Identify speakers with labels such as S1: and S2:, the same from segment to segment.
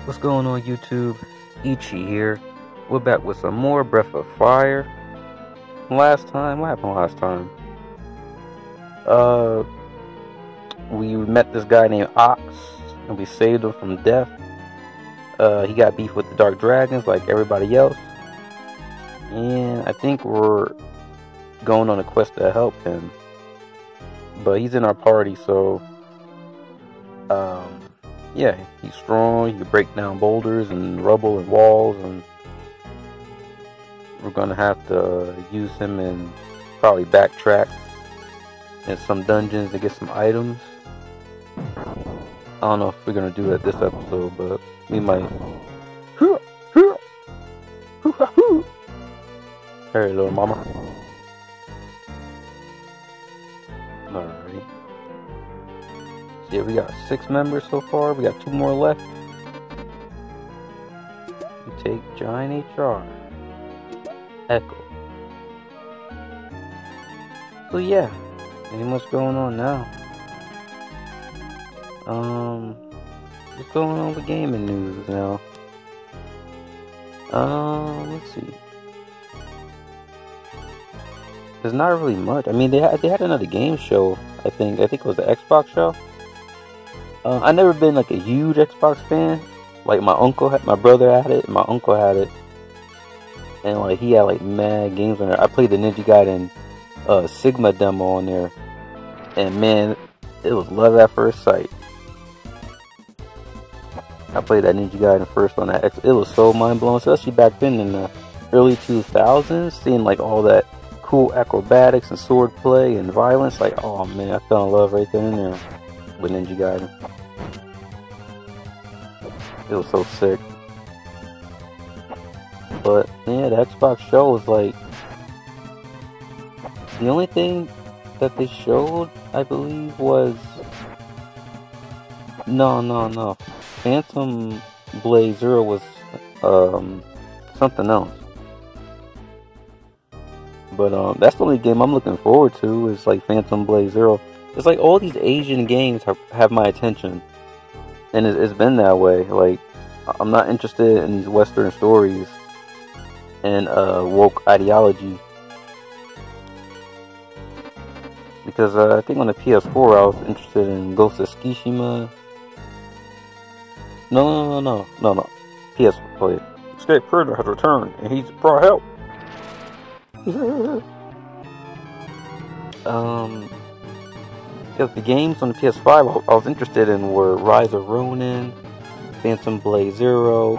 S1: What's going on YouTube? Ichi here. We're back with some more Breath of Fire. What happened last time? We met this guy named Ox, and we saved him from death. He got beef with the Dark Dragons like everybody else. And I think we're going on a quest to help him. But he's in our party, so... yeah, he's strong. He can break down boulders and rubble and walls, and we're gonna have to use him and probably backtrack in some dungeons to get some items. I don't know if we're gonna do that this episode, but we might. Hey, little mama. Alrighty. Yeah, we got 6 members so far. We got 2 more left. We take Giant HR. Echo. So yeah, ain't much going on now. What's going on with gaming news now? Let's see. There's not really much. I mean, they had another game show. I think it was the Xbox show. I never been like a huge Xbox fan. Like my brother had it, and my uncle had it, and like he had like mad games on there. I played the Ninja Gaiden Sigma demo on there, and man, it was love at first sight. I played that Ninja Gaiden first on that X. It was so mind blowing, especially back then in the early 2000s, seeing like all that cool acrobatics and sword play and violence. Like, oh man, I fell in love right then and there with Ninja Gaiden. It was so sick. But yeah, the Xbox show was like the only thing that they showed, I believe, was no. Phantom Blade Zero was something else. But that's the only game I'm looking forward to is like Phantom Blade Zero. It's like all these Asian games have my attention, and it's been that way. Like, I'm not interested in these Western stories and woke ideology, because I think on the PS4 I was interested in Ghost of Tsushima. No. PS4. Escape Predator has returned, and he's brought help. The games on the PS5 I was interested in were Rise of Ronin, Phantom Blade Zero,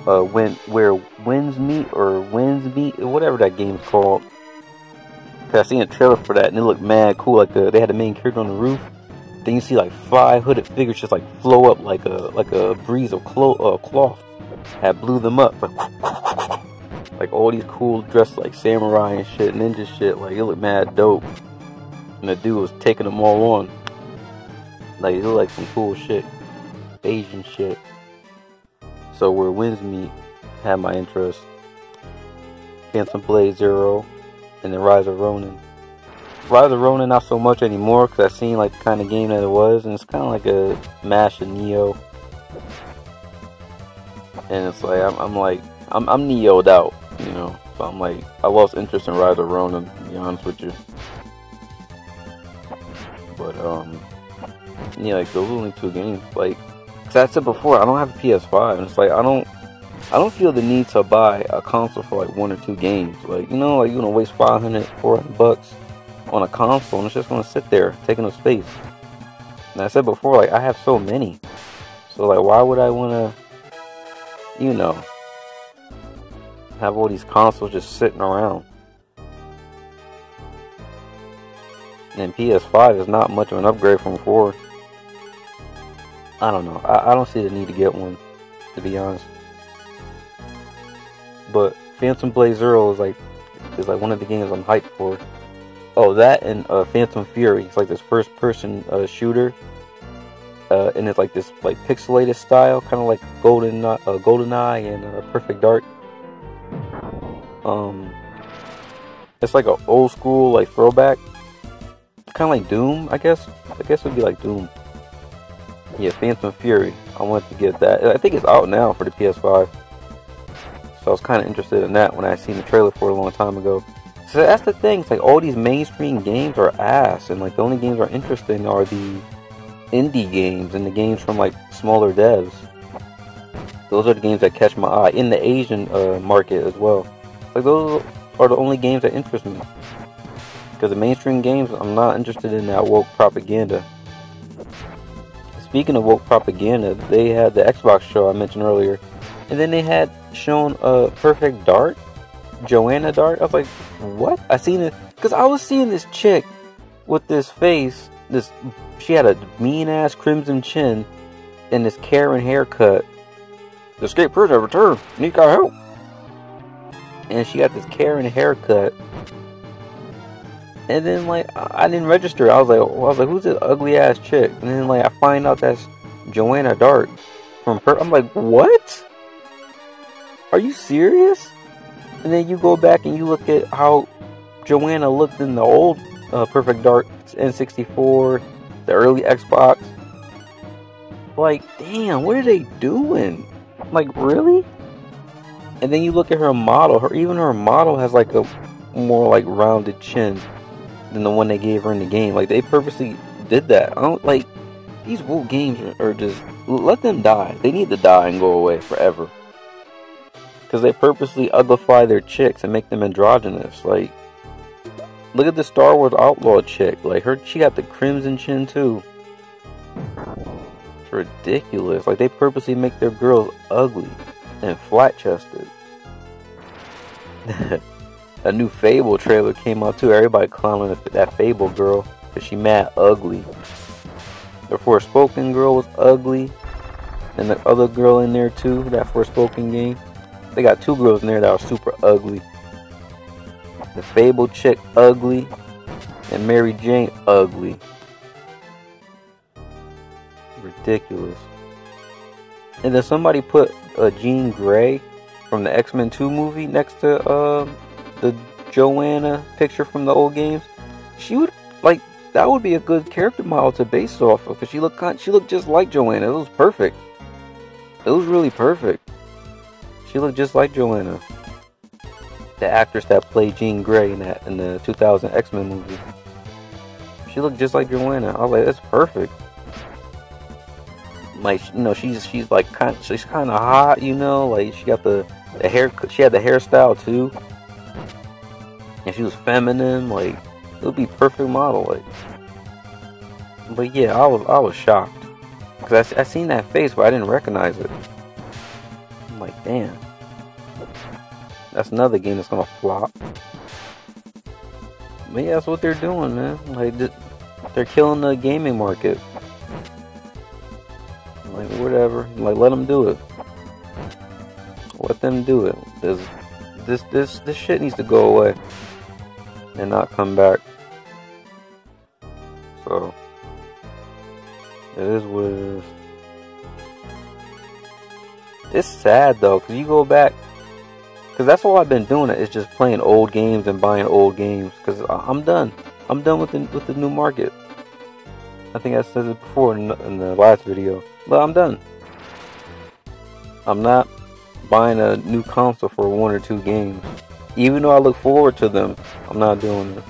S1: Where Winds Meet, whatever that game's called. Cause I seen a trailer for that and it looked mad cool. Like they had the main character on the roof. Then you see like 5 hooded figures just like flow up like a breeze of cloth that blew them up. Like all these cool dressed like samurai and shit, ninja shit. Like it looked mad dope. And the dude was taking them all on. Like it looked like some cool shit. Asian shit. So Where Winds Meet had my interest. Phantom Blade Zero. And then Rise of Ronin. Rise of Ronin not so much anymore, because I seen like the kind of game that it was. And it's kind of like a mash of Neo. And it's like, I'm Neo'd out, you know. So I'm like, I lost interest in Rise of Ronin, to be honest with you. But, yeah, like, those are only 2 games. Like, cause I said before, I don't have a PS5, and it's like, I don't feel the need to buy a console for like 1 or 2 games. Like, you know, like, you're gonna waste $400 on a console, and it's just gonna sit there, taking up space. And I said before, like, I have so many. So, like, why would I wanna, you know, have all these consoles just sitting around? And PS5 is not much of an upgrade from 4. I don't know. I don't see the need to get one, to be honest. But Phantom Blade Zero is like one of the games I'm hyped for. Oh, that and Phantom Fury. It's like this first-person shooter, and it's like this like pixelated style, kind of like GoldenEye and Perfect Dark. It's like an old school like throwback. Kind of like Doom, I guess. I guess it would be like Doom. Yeah, Phantom Fury. I wanted to get that. I think it's out now for the PS5. So I was kind of interested in that when I seen the trailer for it a long time ago. So that's the thing. It's like all these mainstream games are ass, and like the only games that are interesting are the indie games and the games from like smaller devs. Those are the games that catch my eye in the Asian market as well. Like those are the only games that interest me. Because the mainstream games, I'm not interested in that woke propaganda. Speaking of woke propaganda, they had the Xbox show I mentioned earlier, and then they had shown Perfect Dark, Joanna Dark. I was like, what? I seen it because I was seeing this chick with this face. She had a mean ass crimson chin and this Karen haircut. The escape prisoner returned. Need our help. And she got this Karen haircut. And then like I didn't register. I was like, who's this ugly ass chick? And then like I find out that's Joanna Dark from her. I'm like, what? Are you serious? And then you go back and you look at how Joanna looked in the old Perfect Dark N64, the early Xbox. Like, damn, what are they doing? Like, really? And then you look at her model. Even her model has like a more like rounded chin than the one they gave her in the game. Like, they purposely did that. I don't like these woke games are just, let them die. They need to die and go away forever. Because they purposely uglify their chicks and make them androgynous. Like, look at the Star Wars Outlaw chick. Like, she got the crimson chin too. It's ridiculous. Like, they purposely make their girls ugly and flat-chested. A new Fable trailer came out too. Everybody clowning that Fable girl because she mad ugly. The Forspoken girl was ugly, and the other girl in there too. That Forspoken game. They got two girls in there that are super ugly. The Fable chick ugly, and Mary Jane ugly. Ridiculous. And then somebody put Jean Grey from the X-Men 2 movie next to the Joanna picture from the old games. She would like that would be a good character model to base off of because she looked just like Joanna. It was perfect. It was really perfect. She looked just like Joanna, the actress that played Jean Grey in the 2000 X-Men movie. She looked just like Joanna. I was like, that's perfect. Like, you know, she's like she's kind of hot, you know. Like, she got the hair. She had the hairstyle too, and she was feminine. Like, it would be perfect model. Like, but yeah, I was shocked because I seen that face, but I didn't recognize it. I'm like, damn, that's another game that's gonna flop. But yeah, that's what they're doing, man. Like, they're killing the gaming market. Like, whatever. Like, let them do it. Let them do it. This shit needs to go away and not come back. So it is what it is. It's sad though, cause you go back, cause that's all I've been doing. Is just playing old games and buying old games. Cause I'm done. I'm done with the new market. I think I said it before in the last video, but I'm done. I'm not buying a new console for 1 or 2 games. Even though I look forward to them, I'm not doing it.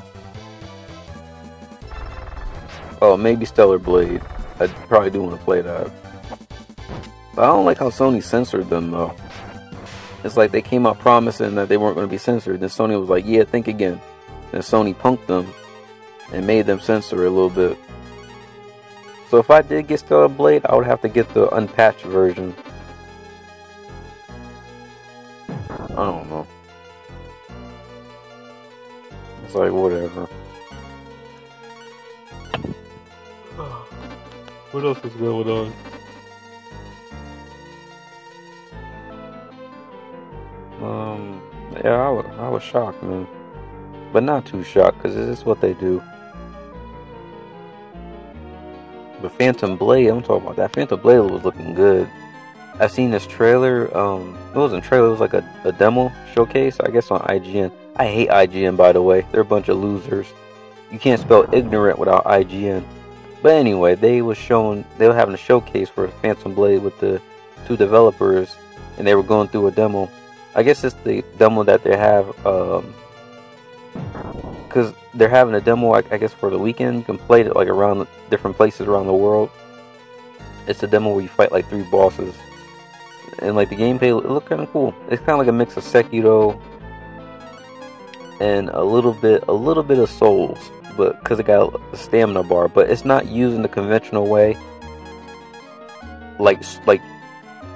S1: Oh, maybe Stellar Blade. I probably do want to play that. But I don't like how Sony censored them though. It's like they came out promising that they weren't going to be censored. Then Sony was like, yeah, think again. And Sony punked them and made them censor it a little bit. So if I did get Stellar Blade, I would have to get the unpatched version. I don't know. It's like, whatever. What else is going on? Yeah, I was shocked, man. But not too shocked, because this is what they do. But Phantom Blade, I'm talking about that. Phantom Blade was looking good. I seen this trailer. It wasn't a trailer. It was like a demo showcase, I guess, on IGN. I hate IGN, by the way. They're a bunch of losers. You can't spell ignorant without IGN. But But anyway, they were having a showcase for Phantom Blade with the 2 developers, and they were going through a demo. I guess it's the demo that they have, because they're having a demo, I guess, for the weekend. You can play it like around different places around the world. It's a demo where you fight like 3 bosses, and like the gameplay, it looked kind of cool. It's kind of like a mix of Sekiro and a little bit of Souls, but because it got a stamina bar, but it's not used in the conventional way. Like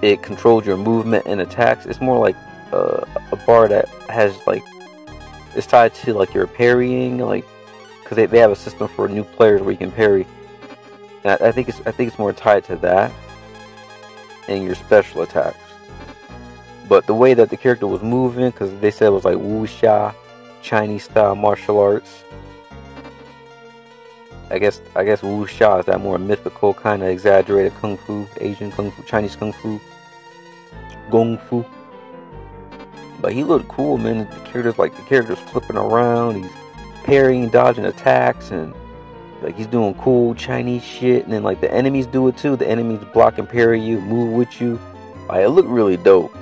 S1: it controls your movement and attacks. It's more like a bar that has like, it's tied to like your parrying, like, because they have a system for new players where you can parry. And I think it's more tied to that and your special attacks. But the way that the character was moving, because they said it was like wuxia, Chinese style martial arts. I guess wuxia is that more mythical, kind of exaggerated kung fu, Asian kung fu, Chinese kung fu, gong fu. But he looked cool, man. The character's flipping around, he's parrying, dodging attacks, and like he's doing cool Chinese shit. And then like the enemies do it too. The enemies block and parry you, move with you. Like, it looked really dope.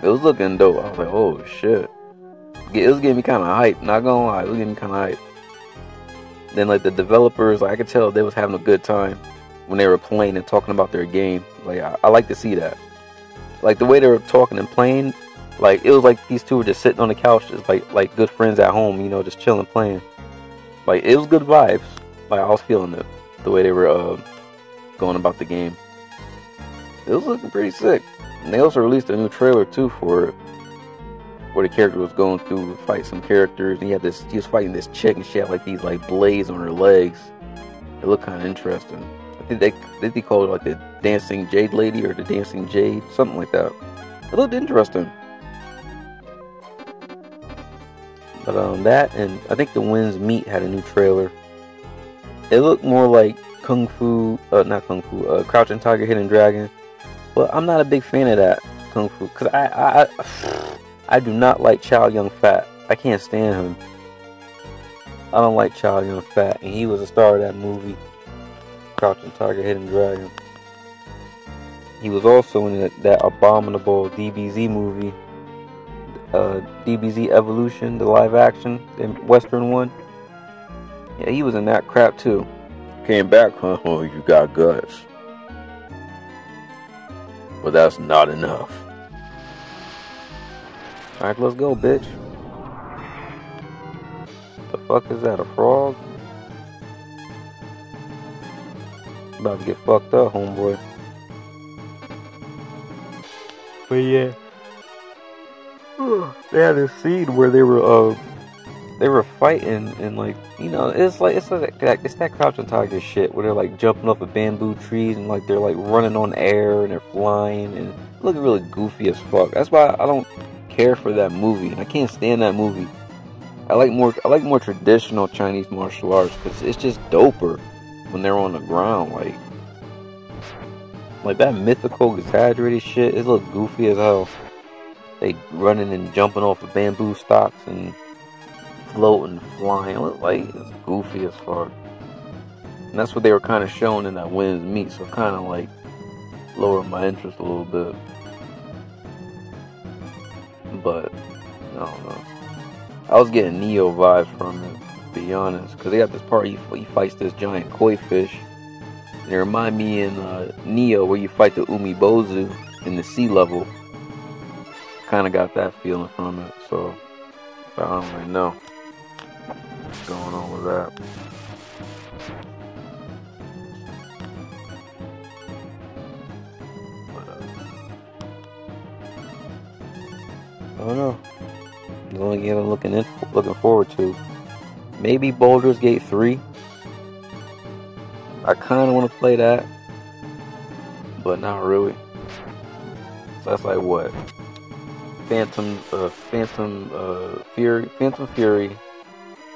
S1: It was looking dope. I was like, oh shit. It was getting me kind of hyped. Not gonna lie, it was getting me kind of hyped. Then like the developers, like, I could tell they was having a good time when they were playing and talking about their game. Like, I like to see that. Like the way they were talking and playing. Like, it was like these 2 were just sitting on the couch, just like good friends at home, you know, just chilling, playing. Like, it was good vibes. Like, I was feeling it, the way they were going about the game. It was looking pretty sick. And they also released a new trailer too for it, where the character was going through to fight some characters, and he was fighting this chick, and she had like these like blades on her legs. It looked kind of interesting. I think they called it like the Dancing Jade Lady or the Dancing Jade, something like that. It looked interesting. But that, and I think the Winds Meet had a new trailer. It looked more like Crouching Tiger, Hidden Dragon. But I'm not a big fan of that Kung Fu, because I do not like Chow Yun-Fat. I can't stand him. I don't like Chow Yun-Fat, and he was a star of that movie, Crouching Tiger, Hidden Dragon. He was also in that abominable DBZ movie, DBZ Evolution, the live action, the Western one. Yeah, he was in that crap too. Came back, huh? Oh, you got guts. But that's not enough. Alright, let's go, bitch. The fuck is that, a frog? About to get fucked up, homeboy. But yeah, they had this scene where they were fighting, and like, you know, it's that Crouching Tiger shit where they're like jumping off of bamboo trees, and like they're like running on air and they're flying and looking really goofy as fuck. That's why I don't care for that movie. I can't stand that movie. I like more traditional Chinese martial arts, because it's just doper when they're on the ground. Like that mythical, exaggerated shit, it look goofy as hell. They running and jumping off of bamboo stalks and floating, flying. It look like it's goofy as fuck. And that's what they were kind of showing in that Winds Meet, so kind of like lowered my interest a little bit. But I don't know. I was getting Neo vibes from it, to be honest, because they got this part he fights this giant koi fish. And it remind me in Neo where you fight the Umibozu in the sea level. Kind of got that feeling from it, so I don't really know what's going on with that. I don't know. The only game I'm looking forward to, maybe Baldur's Gate 3. I kind of want to play that, but not really. So that's like what? Phantom Fury,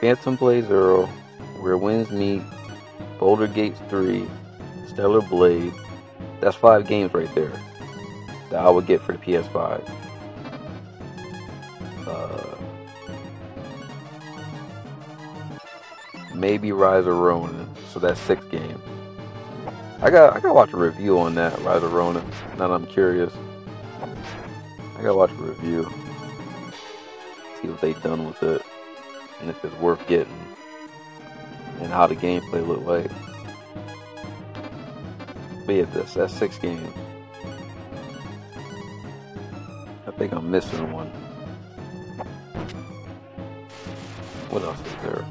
S1: Phantom Blade Zero, Where Winds Meet, Baldur's Gate 3, Stellar Blade. That's 5 games right there that I would get for the PS5. maybe Rise of Ronin. So that's 6 games. I gotta watch a review on that, Rise of Ronin. Now that I'm curious. I gotta watch a review. See what they done with it. And if it's worth getting. And how the gameplay look like. But yeah, that's 6 games. I think I'm missing one. What else is there?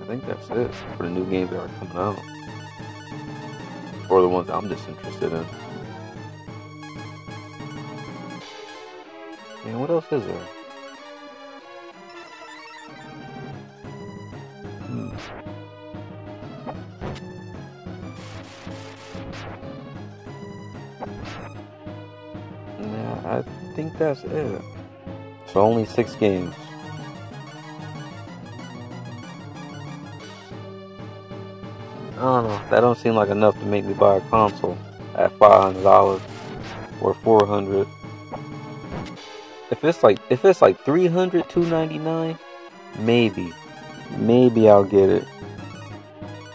S1: I think that's it for the new games that are coming out. Or the ones I'm just interested in. And what else is there? I think that's it. So only 6 games. I don't know. That don't seem like enough to make me buy a console at $500 or $400. If it's like $300, $299, maybe I'll get it.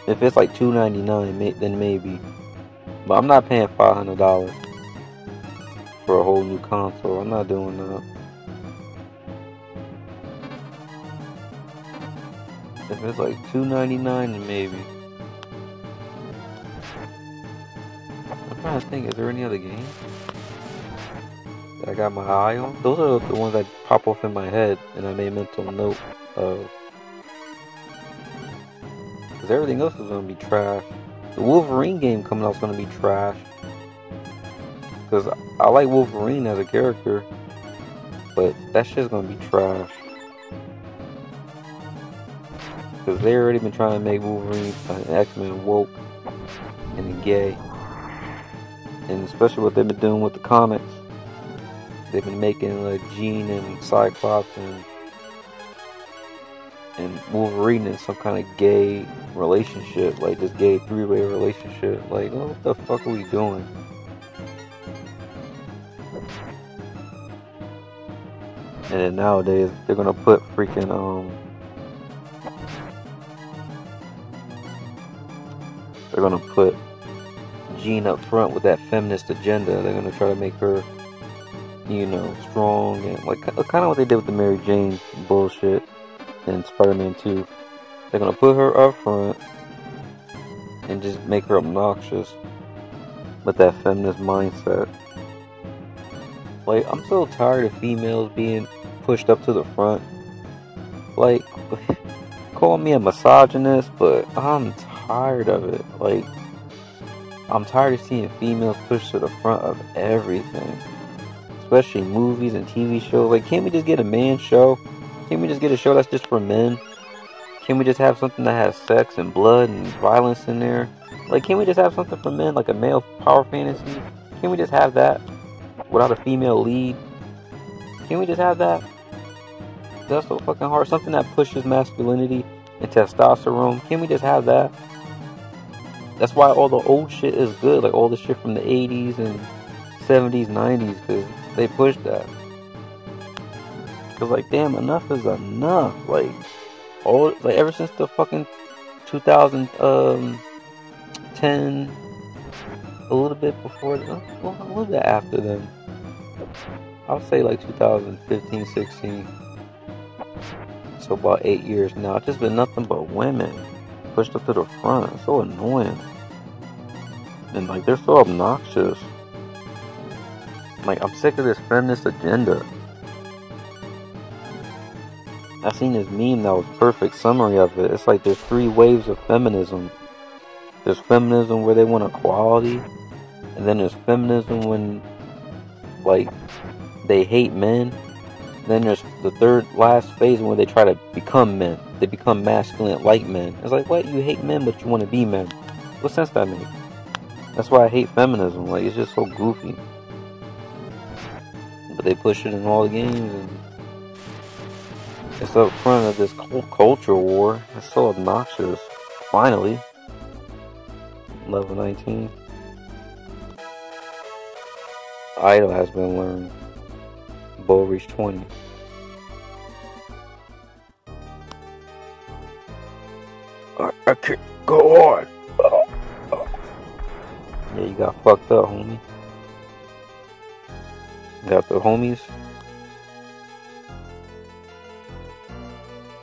S1: If it's like $299, then maybe. But I'm not paying $500 for a whole new console. I'm not doing that. If it's like $299, then maybe. I'm trying to think, is there any other games that I got my eye on? Those are the ones that pop off in my head and I made mental note of. Because everything else is going to be trash. The Wolverine game coming out is going to be trash. Because I like Wolverine as a character, but that shit's gonna be trash. Because they already been trying to make Wolverine and X-Men woke and gay. And especially what they've been doing with the comics. They've been making like Jean and Cyclops and Wolverine in some kind of gay relationship. Like this gay 3-way relationship. Like, what the fuck are we doing? And then nowadays, they're gonna put freaking, they're gonna put Jean up front with that feminist agenda. They're gonna try to make her, you know, strong and like kind of what they did with the Mary Jane bullshit in Spider-Man 2. They're gonna put her up front and just make her obnoxious with that feminist mindset. Like, I'm so tired of females being pushed up to the front. Like, call me a misogynist, but I'm tired of it. Like, I'm tired of seeing females pushed to the front of everything. Especially movies and TV shows. Like, can't we just get a man show? Can't we just get a show that's just for men? Can't we just have something that has sex and blood and violence in there? Like, can't we just have something for men, like a male power fantasy? Can't we just have that without a female lead? Can we just have that? That's so fucking hard. Something that pushes masculinity and testosterone. Can we just have that? That's why all the old shit is good. Like all the shit from the 80s and 70s, 90s. Because they pushed that. Because like, damn, enough is enough. Like, ever since the fucking 2010, a little bit before, a little bit after then. I'll say like 2015, 16. So about 8 years now. It's just been nothing but women pushed up to the front. It's so annoying. And like, they're so obnoxious. Like, I'm sick of this feminist agenda. I seen this meme that was a perfect summary of it. It's like there's 3 waves of feminism. There's feminism where they want equality. And then there's feminism when, like, they hate men. Then there's the third last phase where they try to become men. They become masculine like men. It's like, what? You hate men but you want to be men. What sense that makes? That's why I hate feminism. Like, it's just so goofy. But they push it in all the games and it's up front of this culture war. It's so obnoxious. Finally. Level 19. Idle has been learned. Bull reached 20. Go on. Yeah, you got fucked up, homie. Got the homies.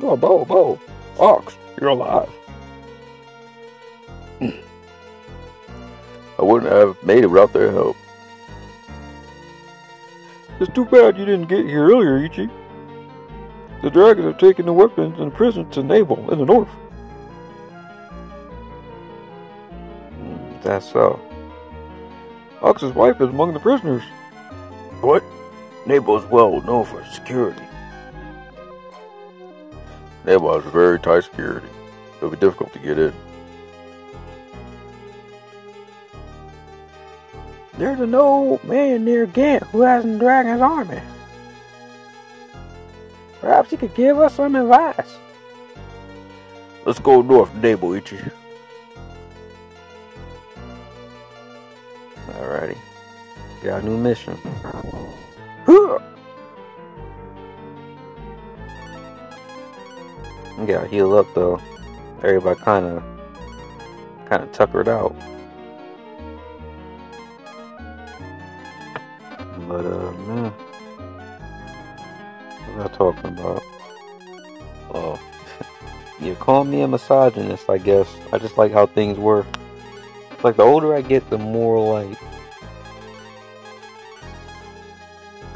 S1: Oh, Bo. Ox, you're alive. I wouldn't have made it without their help. It's too bad you didn't get here earlier, Ichi. The dragons have taken the weapons and prisoners to Navel in the north. That's so. Ox's wife is among the prisoners. What? Navel is well known for security. Navel has very tight security. It'll be difficult to get in. There's an old man near Ghent who has a dragon's army. Perhaps he could give us some advice. Let's go north, Navel, Ichi. Alrighty. Got a new mission. You gotta heal up though. Everybody kinda tuckered out. But man. What am I talking about? Oh. You call me a misogynist, I guess. I just like how things work. It's like the older I get, the more like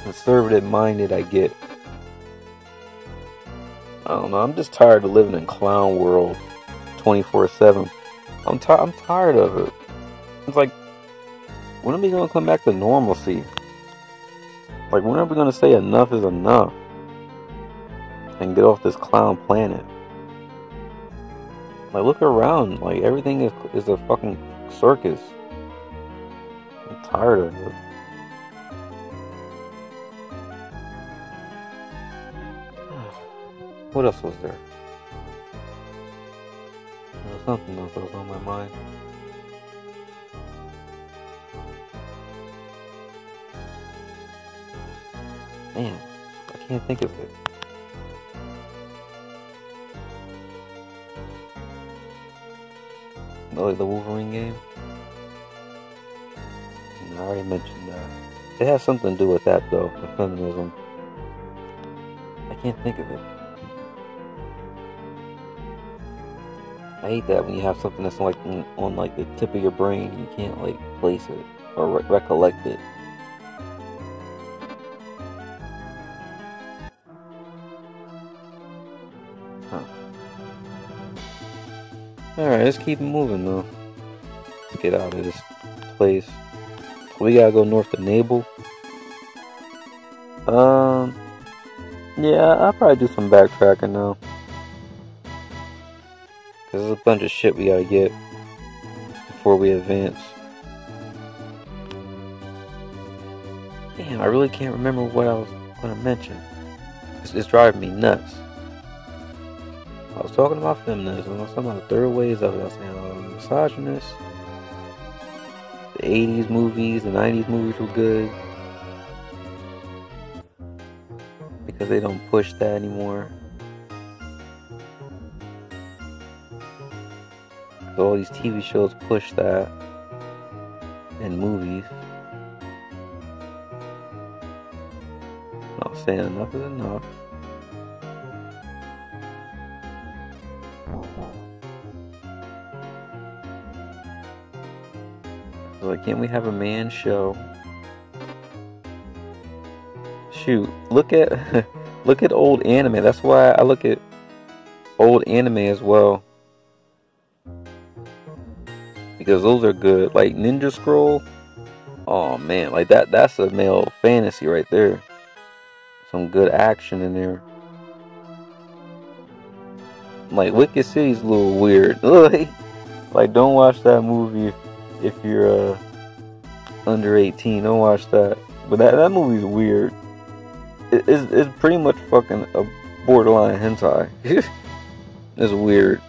S1: conservative minded I get. I don't know, I'm just tired of living in clown world 24/7. I'm tired of it. It's like, when are we gonna come back to normalcy? Like, when are we gonna say enough is enough and get off this clown planet? Like, look around, like everything is a fucking circus. I'm tired of it. What else was there? There was something else that was on my mind. Man, I can't think of it. Like the Wolverine game? I already mentioned that. It has something to do with that though, the feminism. I can't think of it. I hate that when you have something that's like on like the tip of your brain and you can't like place it or recollect it. Huh. Alright, let's keep moving though. Let's get out of this place. We gotta go north to Navel. Yeah, I'll probably do some backtracking now. There's a bunch of shit we gotta get before we advance. Damn, I really can't remember what I was gonna mention. It's driving me nuts. I was talking about feminism. I was talking about the third ways of it. I was saying I was misogynist. The 80s movies, the 90s movies were good. Because they don't push that anymore. All these TV shows push that. And movies. Not saying enough is enough. So like, can't we have a man show? Shoot, look at look at old anime. That's why I look at old anime as well. Because those are good. Like Ninja Scroll. Oh man, like that's a male fantasy right there. Some good action in there. Like Wicked City's a little weird. Like don't watch that movie if you're under 18. Don't watch that. But that movie's weird. It's pretty much fucking a borderline hentai. It's weird.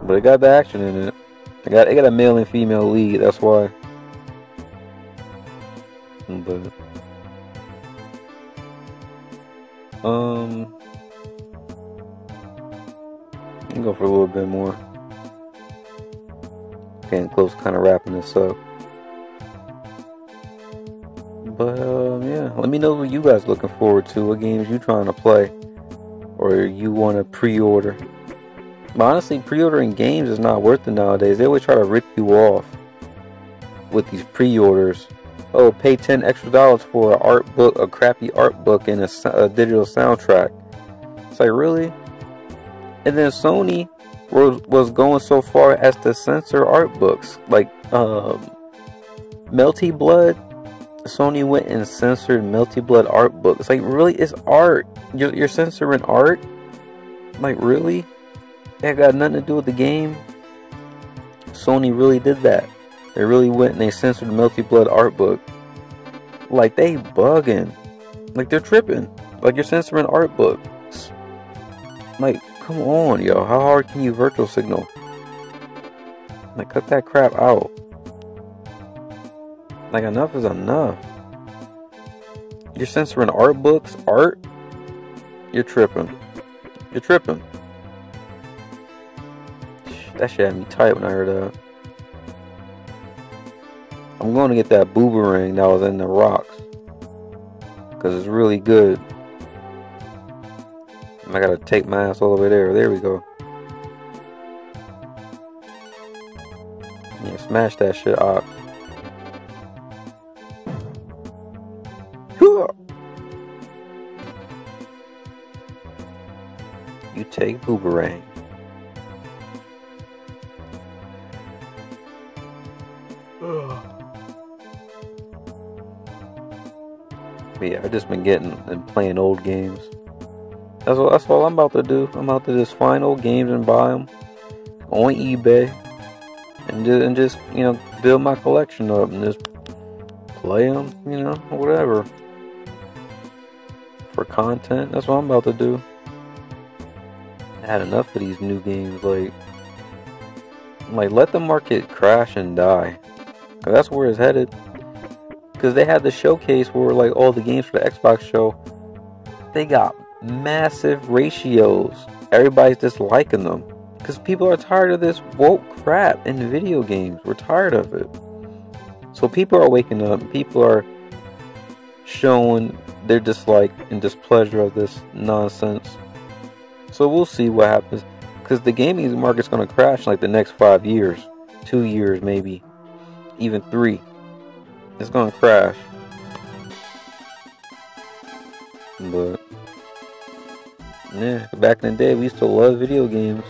S1: But it got the action in it. It got a male and female lead, that's why. But can go for a little bit more. Getting close, kind of wrapping this up. But yeah, let me know what you guys looking forward to. What games you trying to play, or you want to pre-order. But honestly, pre-ordering games is not worth it nowadays. They always try to rip you off with these pre-orders. Oh, pay $10 extra for an art book, a crappy art book, and a digital soundtrack. It's like, really? And then Sony was going so far as to censor art books, like Melty Blood. Sony went and censored Melty Blood art book. It's like, really? It's art. You're censoring art? Like, really? That got nothing to do with the game? Sony really did that. They really went and they censored Melty Blood art book. Like, they bugging. Like, they're tripping. Like, you're censoring art books. Like, come on, yo. How hard can you virtual signal? Like, cut that crap out. Like, enough is enough. You're censoring art books? Art? You're tripping. You're tripping. That shit had me tight when I heard that. I'm going to get that boomerang that was in the rocks, because it's really good. I gotta take my ass all the way there. There we go. Yeah, smash that shit up. You take boomerang. But yeah, I've just been getting and playing old games. That's all I'm about to do. I'm about to just find old games and buy them on eBay, and just you know, build my collection up and just play them, you know, whatever, for content. That's what I'm about to do. I had enough of these new games. Like let the market crash and die. 'Cause that's where it's headed. Because they had the showcase where like all the games for the Xbox show, they got massive ratios. Everybody's just liking them because people are tired of this woke crap in video games. We're tired of it. So people are waking up. People are showing their dislike and displeasure of this nonsense. So we'll see what happens, because the gaming market's going to crash in like the next 5 years, 2 years maybe, even 3. It's going to crash. But yeah, back in the day we used to love video games,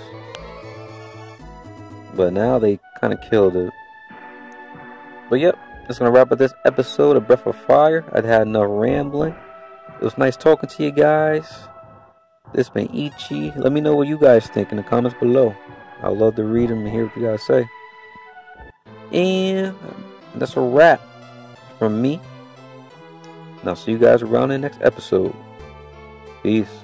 S1: but now they kind of killed it. But yep, that's going to wrap up this episode of Breath of Fire. I'd had enough rambling. It was nice talking to you guys. This been Ichi. Let me know what you guys think in the comments below. I love to read them and hear what you guys say. And that's a wrap from me. And I'll see you guys around in the next episode. Peace.